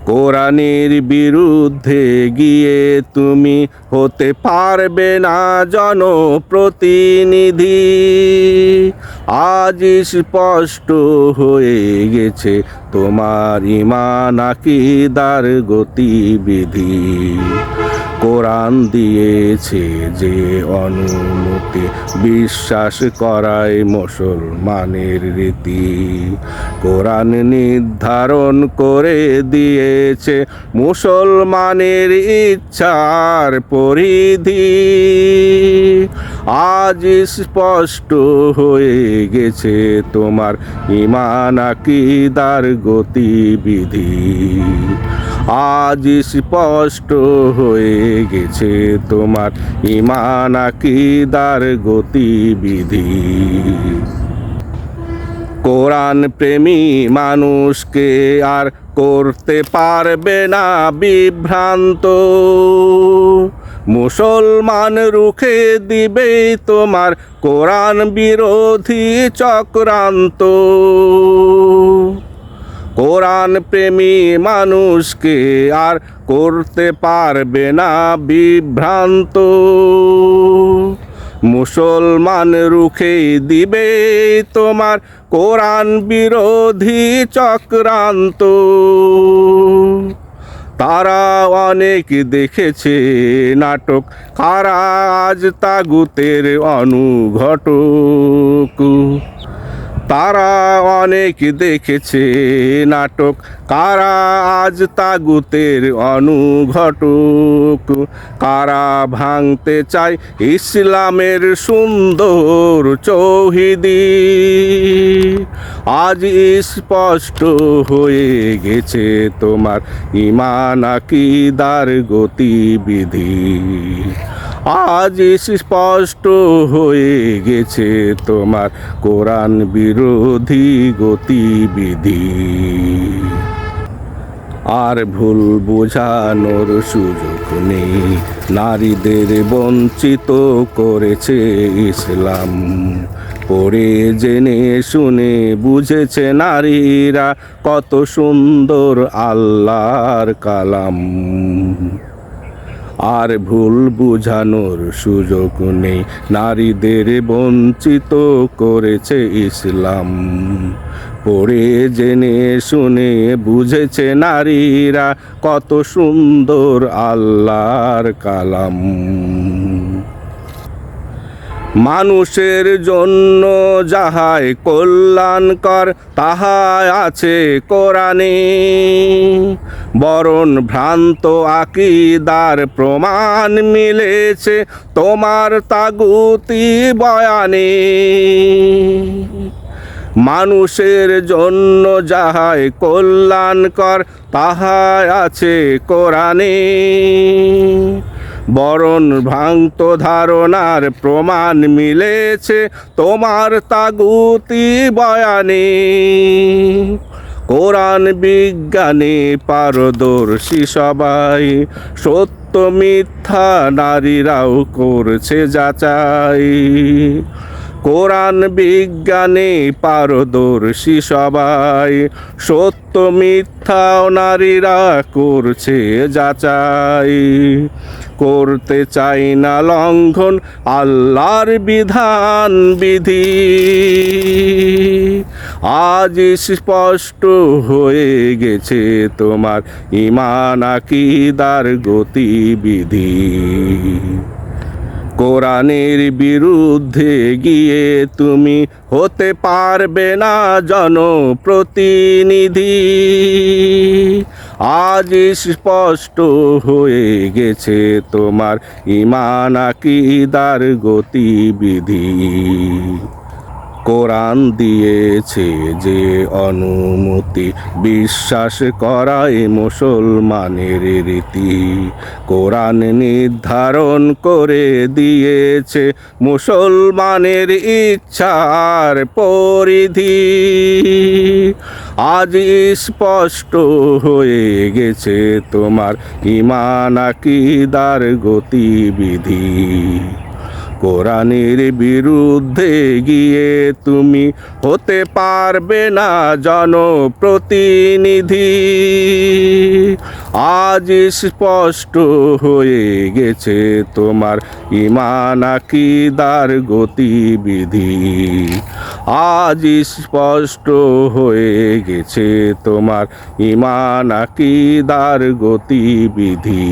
কোরআনের বিরুদ্ধে গিয়ে তুমি হতে পারবে না জনপ্রতিনিধি। আজ স্পষ্ট হয়ে গেছে তোমার ঈমান আকীদার গতিবিধি। কোরআন দিয়েছে যে অনুমতি, বিশ্বাস করাই মুসলমানের রীতি। কোরআন নির্ধারণ করে দিয়েছে মুসলমানের ইচ্ছার পরিধি। আজ স্পষ্ট হয়ে গেছে তোমার ঈমান আকীদার গতিবিধি। আজ স্পষ্ট হয়ে গেছে তোমার ঈমান আকীদার গতিবিধি। কোরআন প্রেমী মানুষকে আর করতে পারবে না বিভ্রান্ত। মুসলমান রুখে দিবে তোমার কোরআন বিরোধী চক্রান্ত। কোরআন প্রেমী মানুষকে আর করতে পারবে না বিভ্রান্ত। মুসলমান রুখে দিবে তোমার কোরআন বিরোধী চক্রান্ত। তারা অনেক দেখেছে নাটক, কারা আজ তাগুতের অনুঘটক। তারা অনেক দেখেছে নাটক, কারা আজ তাগুতের অনুঘটক। কারা ভাঙতে চায় ইসলামের সুন্দর চৌহিদি। আজ স্পষ্ট হয়ে গেছে তোমার ঈমান আকীদার গতিবিধি। আজ স্পষ্ট হয়ে গেছে তোমার কোরআন বিরোধী গতিবিধি। আর ভুল বোঝানোর সুযোগ নেই, নারীদের বঞ্চিত করেছে ইসলাম। পড়ে জেনে শুনে বুঝেছে নারীরা কত সুন্দর আল্লাহর কালাম। আর ভুল বুঝানোর সুযোগ নেই, নারীদের বঞ্চিত করেছে ইসলাম। পড়ে জেনে শুনে বুঝেছে নারীরা কত সুন্দর আল্লাহর কালাম। মানুষের জন্য যাহাই কল্যাণকর তাহাই আছে কোরআনে। বরণ ভ্রান্ত আকীদার প্রমাণ মিলেছে তোমার তাগুতি বয়ানে। মানুষের জন্য যাহাই কল্যাণকর তাহাই আছে কোরআনে। বরণ ভ্রান্ত ধারণার প্রমাণ মিলেছে তোমার তাগুতি বয়ানে। কোরআন বিজ্ঞানে পারদর্শী সবাই, সত্য মিথ্যা নারীরাও করছে যাচাই। কোরআন বিজ্ঞানে পারদর্শী সবাই, সত্য মিথ্যাও নারীরা করছে যাচাই। করতে চাই না লঙ্ঘন আল্লাহর বিধান বিধি। আজ স্পষ্ট হয়ে গেছে তোমার ঈমান আকীদার গতিবিধি। কোরআনের বিরুদ্ধে গিয়ে তুমি হতে পারবে না জনপ্রতিনিধি। আজ স্পষ্ট হয়ে গেছে তোমার ঈমান আকীদার গতিবিধি। কোরআন দিয়েছে যে অনুমতি, বিশ্বাস করাই মুসলমানের রীতি। কোরআন নির্ধারণ করে দিয়েছে মুসলমানের ইচ্ছার পরিধি। আজ স্পষ্ট হয়ে গেছে তোমার ঈমান আকীদার গতিবিধি। কোরআনের বিরুদ্ধে গিয়ে তুমি হতে পারবে না জনপ্রতিনিধি। আজ স্পষ্ট হয়ে গেছে তোমার ঈমান আকীদার গতিবিধি। আজ স্পষ্ট হয়ে গেছে তোমার ঈমান আকীদার গতিবিধি।